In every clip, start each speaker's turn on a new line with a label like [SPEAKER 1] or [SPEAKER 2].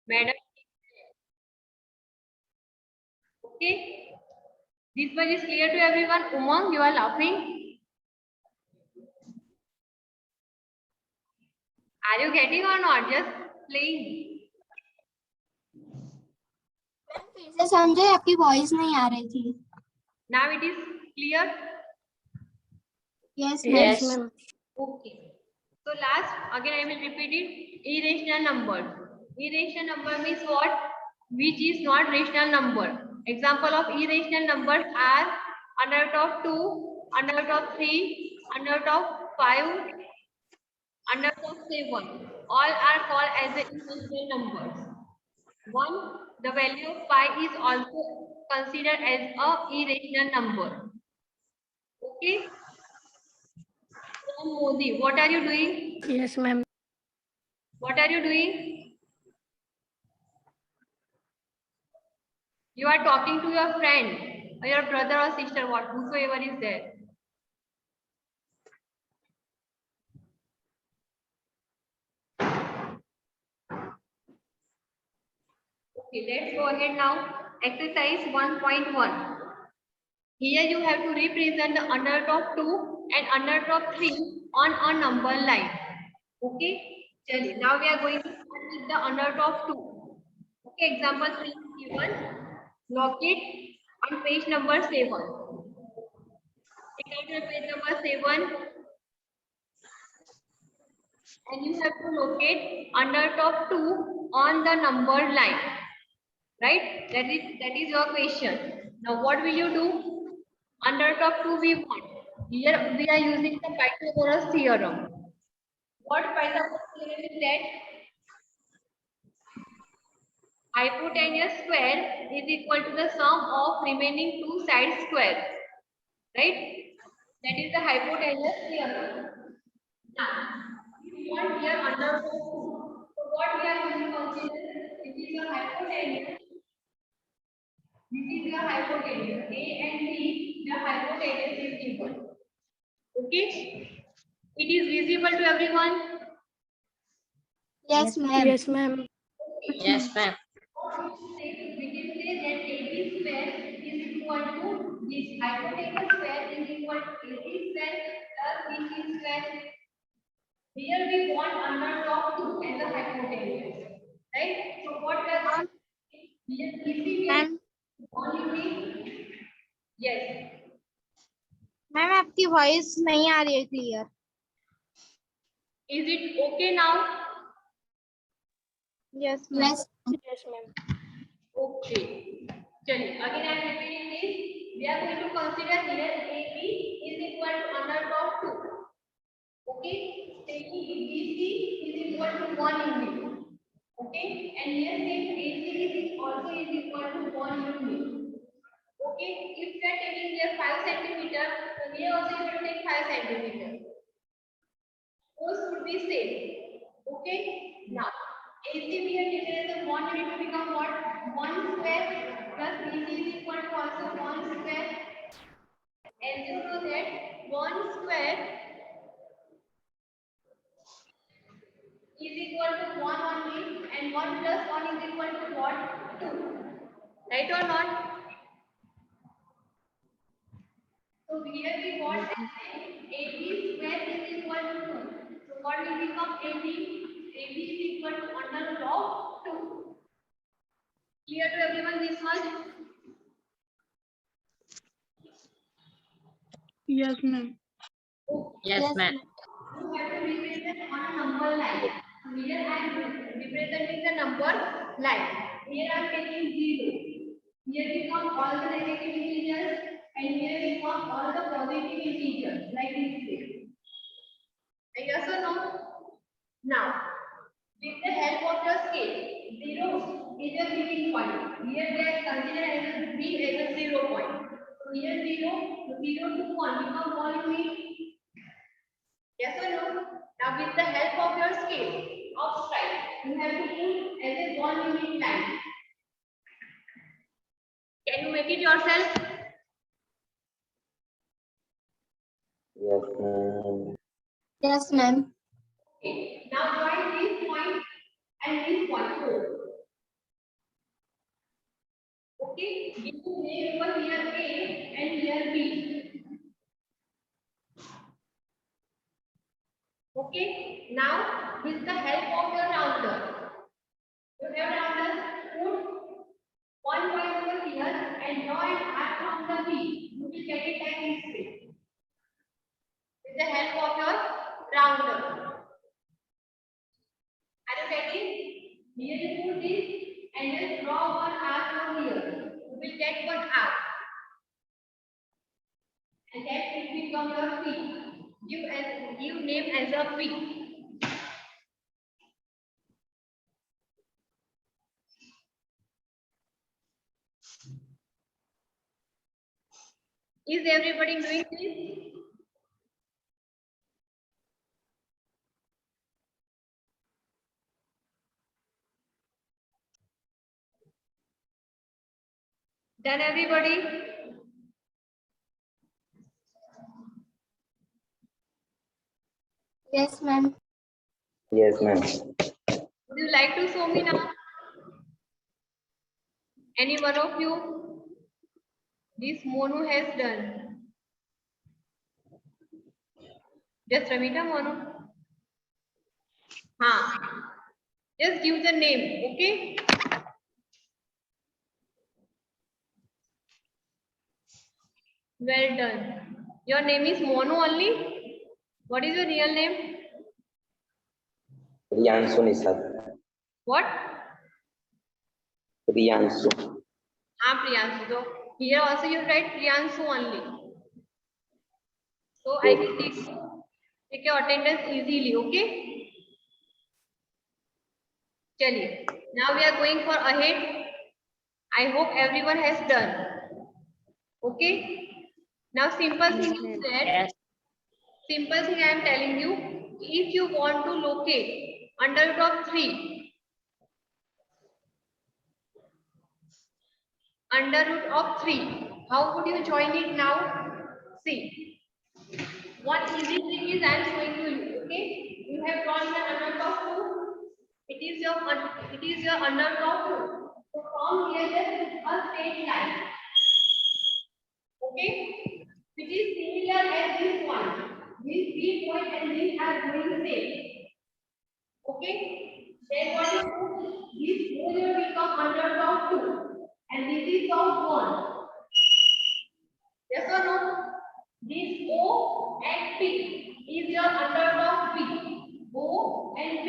[SPEAKER 1] Madam. Okay. This much is clear to everyone. Umang, you are laughing. Are you getting or not? Just playing.
[SPEAKER 2] फिर से समझे, आपकी voice नहीं आ रही थी.
[SPEAKER 1] Now it is clear.
[SPEAKER 2] Yes,
[SPEAKER 3] Yes,
[SPEAKER 2] ma'am.
[SPEAKER 3] ma'am.
[SPEAKER 1] Okay. So last, again I will repeat it. Irrational numbers. Irrational number means what? Which is not rational number. Example of irrational numbers are under root of 2, under root of 3, under root of 5, under root of 7. All are called as the irrational numbers. 1. The value of pi is also considered as a irrational number. Okay. So Modi, what are you doing?
[SPEAKER 3] Yes, ma'am.
[SPEAKER 1] What are you doing? You are talking to your friend or your brother or sister, whosoever is there. Okay, let's go ahead now. Exercise 1.1. Here you have to represent the under root of 2 and under root of 3 on a number line. Okay, now we are going to start with the under root of 2. Okay, example 3 is given. Locate on page number 7. Take out your page number 7 and you have to locate under root of 2 on the number line. Right? That is your question. Now what will you do? Under root of 2 we want. Here we are using the Pythagoras theorem. What Pythagoras theorem is that? Hypotenuse square is equal to the sum of remaining two side squares. Right? That is the hypotenuse theorem. Now, we want here under root of 2. So what we are going to consider? This is your hypotenuse. This is your hypotenuse. A and B, the hypotenuse is given. Okay? It is visible to everyone?
[SPEAKER 2] Yes, ma'am.
[SPEAKER 3] Yes, ma'am.
[SPEAKER 4] Yes, ma'am.
[SPEAKER 1] We can say that AB square is equal to this hypotenuse square is equal to AC square plus BC square. Here we want under root of 2 as a hypotenuse. Right? So what does here BC
[SPEAKER 2] ma'am
[SPEAKER 1] only yes.
[SPEAKER 2] Ma'am आपकी voice नहीं आ रही है clear.
[SPEAKER 1] Is it okay now?
[SPEAKER 2] Yes, ma'am.
[SPEAKER 3] Yes, ma'am.
[SPEAKER 1] Okay. Chaliye, again I am repeating this. We are going to consider here AB is equal to under root of 2. Okay. Taking BC is equal to 1 unit. Okay. And here same AC is also is equal to 1 unit. Okay. If we are taking here 5 centimeter, so here also you will take 5 centimeter. Those would be same. Okay. Now, AC we have taken as a 1 unit to become what? 1 square plus BC is equal to also 1 square. As you know that 1 square is equal to 1 only and 1 plus 1 is equal to what? 2. Right or not? So here we got as AB square is equal to 2. So what will become AB? AB is equal to under root of 2. Clear to everyone this much?
[SPEAKER 3] Yes, ma'am.
[SPEAKER 4] Yes, ma'am.
[SPEAKER 1] You have to represent on a number line. So here I am representing the number line. Here I am taking 0. Here we come all the negative integers and here we come all the positive integers like this way. Yes or no? Now, with the help of your scale, 0 is a leading point. Here we are considered as a B as a 0 point. So here 0 to 1 become 1 unit. Yes or no? Now with the help of your scale of stripe, you have to put as a 1 unit line. Can you make it yourself?
[SPEAKER 4] Yes, ma'am.
[SPEAKER 2] Yes, ma'am.
[SPEAKER 1] Okay. Now join this point and this point. Okay, give the name over here A and here B. Okay, now with the help of your rounder, you have rounder, put 1 point over here and draw an arc from the B. You will get it like this way. With the help of your rounder. Are you getting? Here you put this and then draw one arc from here. You will get one arc. And that will become your P. Give name as a P. Is everybody doing this? Done everybody?
[SPEAKER 2] Yes, ma'am.
[SPEAKER 4] Yes, ma'am.
[SPEAKER 1] Would you like to show me now? Any one of you? This Monu has done. Just Ramita Monu. Just give the name, okay? Well done. Your name is Monu only? What is your real name?
[SPEAKER 4] Riyansu Nisad.
[SPEAKER 1] What?
[SPEAKER 4] Riyansu.
[SPEAKER 1] Priyansu. So here also you write Priyansu only. So I can take your attendance easily, okay? Chaliye. Now we are going for ahead. I hope everyone has done. Okay? Now simple thing is that,
[SPEAKER 4] Yes.
[SPEAKER 1] simple thing I am telling you, if you want to locate under root of 3, under root of 3, how would you join it now? See, one easy trick is I am showing to you, okay? You have drawn the under root of 2, it is your under root of 2. So from here just a straight line. Okay, which is similar as this one. These 3 points and these are going same. Okay, then what you do? This will become under of 2 and this is of 1. Yes or no? This O and P is your under of P. O and P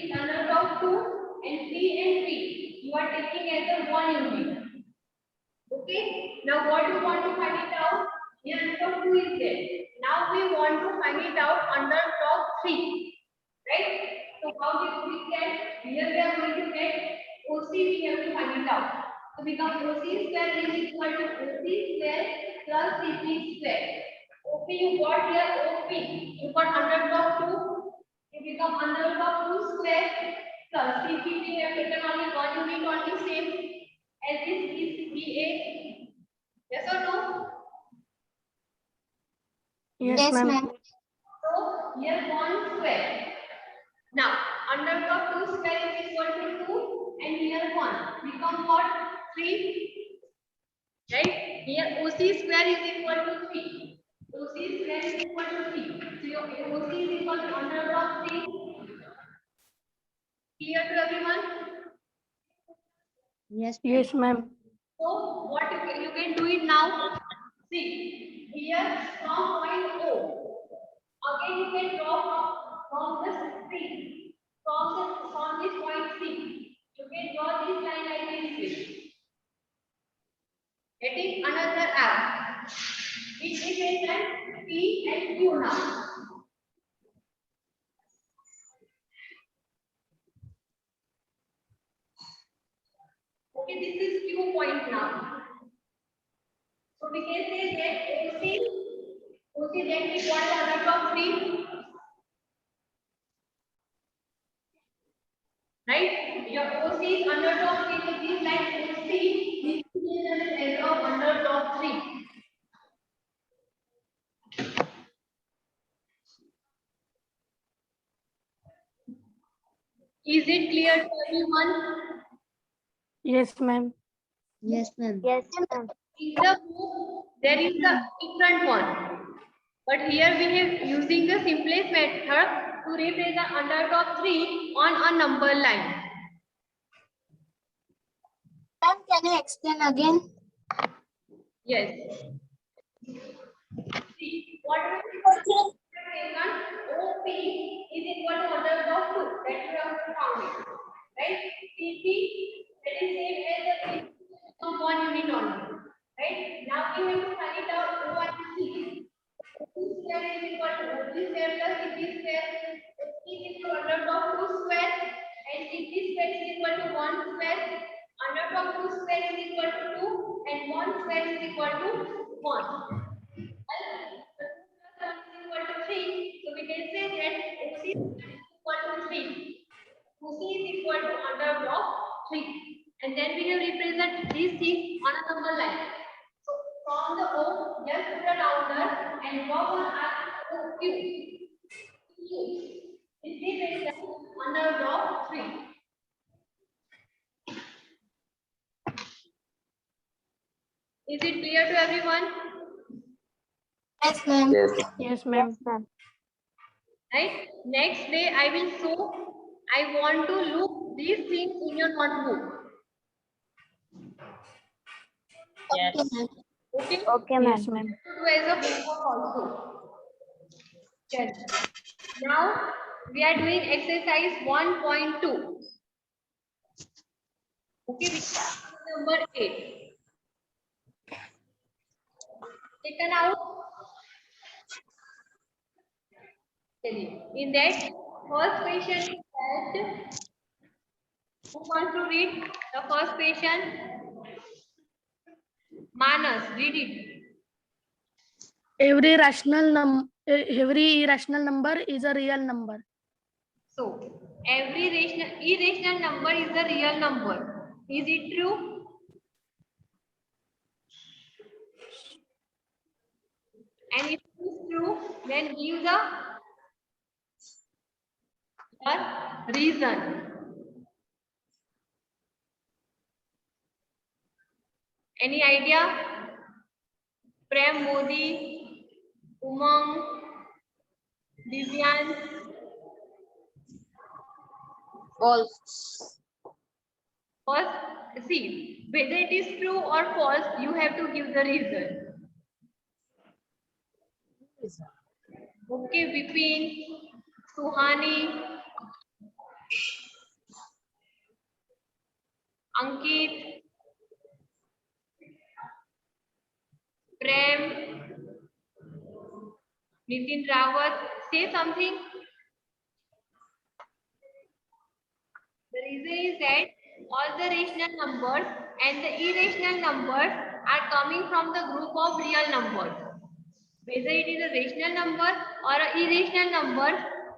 [SPEAKER 1] is under of 2 and P and P. You are taking as a 1 unit. Okay, now what you want to find it out? Here under 2 is there. Now we want to find it out under top 3. Right? So how did we get? Here we are going to get OC, we have to find it out. So become OC square is equal to OC square plus CP square. OP you got here OP. You got under top 2. You become under top 2 square plus CP we have taken only 1 unit only same. And this is BA. Yes or no?
[SPEAKER 3] Yes, ma'am.
[SPEAKER 1] So here 1 square. Now under root of 2 square is equal to 2 and here 1 become what? 3. Right? Here OC square is equal to 3. OC square is equal to 3. So your OC is equal to under root of 3. Clear to everyone?
[SPEAKER 2] Yes,
[SPEAKER 3] Yes, ma'am.
[SPEAKER 1] So what you can do it now? See, here from point O. Again you can draw from this C. From this point C. You can draw this line like this. Getting another arc. It represents P and Q now. Okay, this is Q point now. So we can say that OC then we got the under top 3. Right? Your OC is under top 3, so this line OC is as of under top 3. Is it clear to everyone?
[SPEAKER 3] Yes, ma'am.
[SPEAKER 2] Yes, ma'am. Yes, ma'am.
[SPEAKER 1] In the book, there is a different one. But here we have using the simplest method to represent underdog 3 on a number line.
[SPEAKER 2] Ma'am, can you explain again?
[SPEAKER 1] Yes. See, what we have OP is equal to underdog 2. That you have to found it. Right? CP, that is same as the of 1 unit only. Right? Now we have to find it out O and C. OP square is equal to OP square plus CP square. OP is equal to underdog 2 square and CP square is equal to 1 square. Underdog 2 square is equal to 2 and 1 square is equal to 1. Equal to 3, so we can say that OC is equal to 3. OC is equal to underdog 3. And then we have represent these things on a number line. So from the O, just put a rounder and draw one at OQ. Q is represent underdog 3. Is it clear to everyone?
[SPEAKER 2] Yes, ma'am.
[SPEAKER 4] Yes.
[SPEAKER 3] Yes, ma'am.
[SPEAKER 1] Right? Next day I will show. I want to look these things in your notebook.
[SPEAKER 2] Yes. Okay, ma'am.
[SPEAKER 1] Okay?
[SPEAKER 2] Okay, ma'am.
[SPEAKER 3] Yes, ma'am.
[SPEAKER 1] Do as a homework also. Yes. Now we are doing exercise 1.2. Okay, which is number 8. Taken out. In that first question is that who wants to read the first question? Manas, read it.
[SPEAKER 3] Every irrational number is a real number.
[SPEAKER 1] So every irrational number is a real number. Is it true? And if it is true, then give the reason. Any idea? Prem Modi, Umang, Divyan.
[SPEAKER 2] False.
[SPEAKER 1] First, see whether it is true or false. You have to give the reason. Okay, Vipin, Suhani, Ankit, Prem, Nitin Rawat, say something. The reason is that all the rational numbers and the irrational numbers are coming from the group of real numbers. Whether it is a rational number or an irrational number,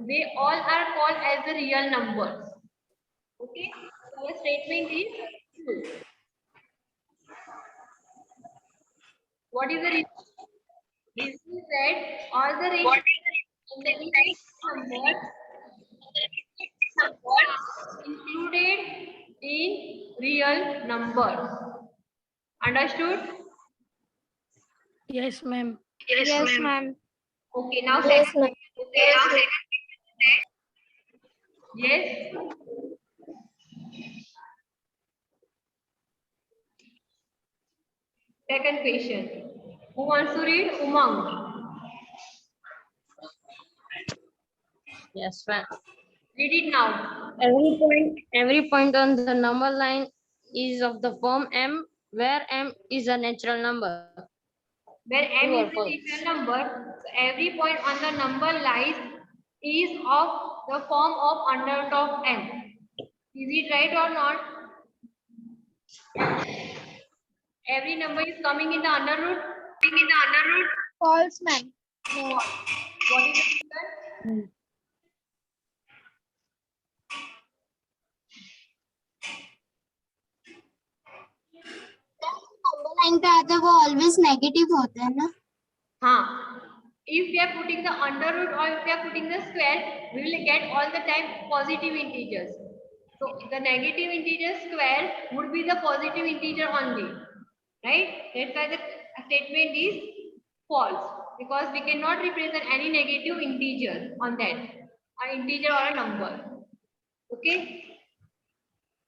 [SPEAKER 1] they all are called as the real numbers. Okay, so the statement is true. What is the reason? Reason is that all the rational and the irrational numbers are included in real numbers. Understood?
[SPEAKER 3] Yes, ma'am.
[SPEAKER 2] Yes, ma'am.
[SPEAKER 1] Okay, now
[SPEAKER 2] Yes,
[SPEAKER 1] second.
[SPEAKER 2] ma'am.
[SPEAKER 1] Yes. Second question. Who wants to read? Umang.
[SPEAKER 5] Yes, ma'am.
[SPEAKER 1] Read it now.
[SPEAKER 5] Every point on the number line is of the form m, where m is a natural number.
[SPEAKER 1] Where m
[SPEAKER 5] True or
[SPEAKER 1] is the
[SPEAKER 5] false?
[SPEAKER 1] natural number, so every point on the number line is of the form of underdog m. Is it right or not? Every number is coming in the under root.
[SPEAKER 2] False, ma'am.
[SPEAKER 1] What is the answer?
[SPEAKER 2] Number line पे आते हैं वो always negative होते हैं ना.
[SPEAKER 1] हाँ. If we are putting the under root or if we are putting the square, we will get all the time positive integers. So the negative integer square would be the positive integer only, right? That's why the statement is false, because we cannot represent any negative integer on that, an integer or a number. Okay?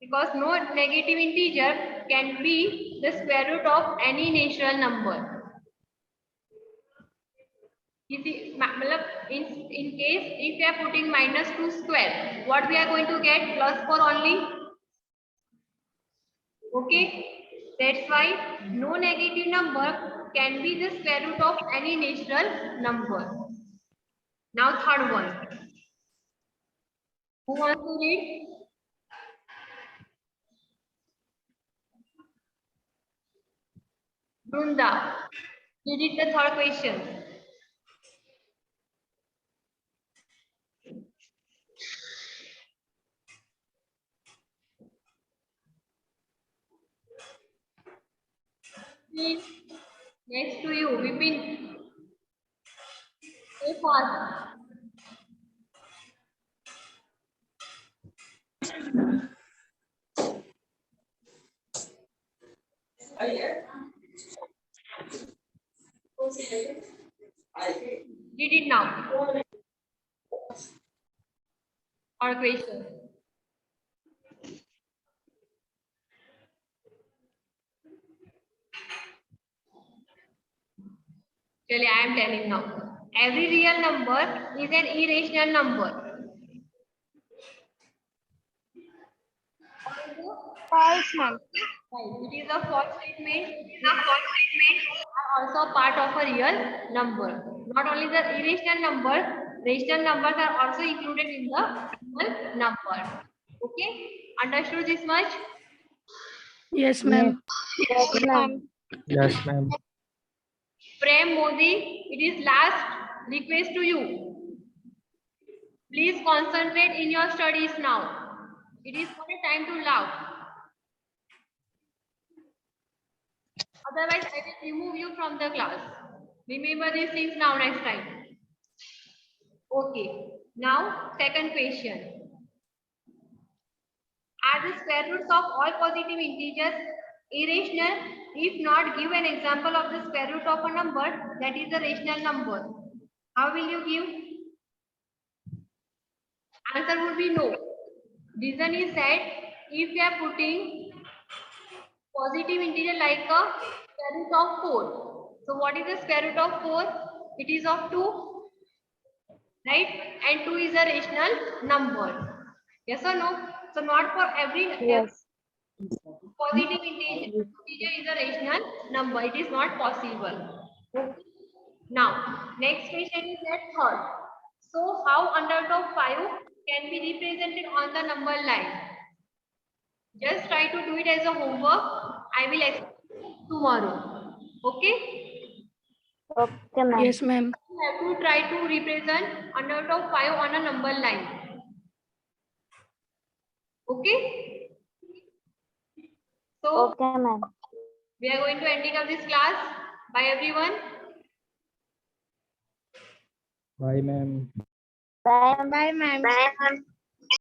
[SPEAKER 1] Because no negative integer can be the square root of any natural number. In case if we are putting -2 square, what we are going to get? +4 only. Okay, that's why no negative number can be the square root of any natural number. Now third one. Who wants to read? Brunda, read the third question. Next to you, Vipin. Stay fast. Read it now. Or question. Actually, I am telling now. Every real number is an irrational number.
[SPEAKER 2] False, ma'am.
[SPEAKER 1] Right. It is a false statement. Are also part of a real number. Not only the irrational number, rational numbers are also included in the real number. Okay, understood this much?
[SPEAKER 3] Yes, ma'am.
[SPEAKER 2] Yes, ma'am.
[SPEAKER 6] Yes, ma'am.
[SPEAKER 1] Prem Modi, it is last request to you. Please concentrate in your studies now. It is not a time to laugh. Otherwise, I will remove you from the class. Remember these things now next time. Okay. Now, second question. Are the square roots of all positive integers irrational? If not, give an example of the square root of a number that is a rational number. How will you give? Answer would be no. Reason is that if we are putting positive integer like a square root of 4. So what is the square root of 4? It is of 2, right? And 2 is a rational number. Yes or no? So not for every
[SPEAKER 2] Yes.
[SPEAKER 1] positive integer is a rational number. It is not possible. Okay. Now, next question is that third. So how under of 5 can be represented on the number line? Just try to do it as a homework. I will explain tomorrow. Okay?
[SPEAKER 2] Okay, ma'am.
[SPEAKER 3] Yes, ma'am.
[SPEAKER 1] You have to try to represent under of 5 on a number line. Okay? So,
[SPEAKER 2] Okay, ma'am.
[SPEAKER 1] we are going to end it of this class. Bye everyone.
[SPEAKER 6] Bye, ma'am.
[SPEAKER 2] Bye, ma'am.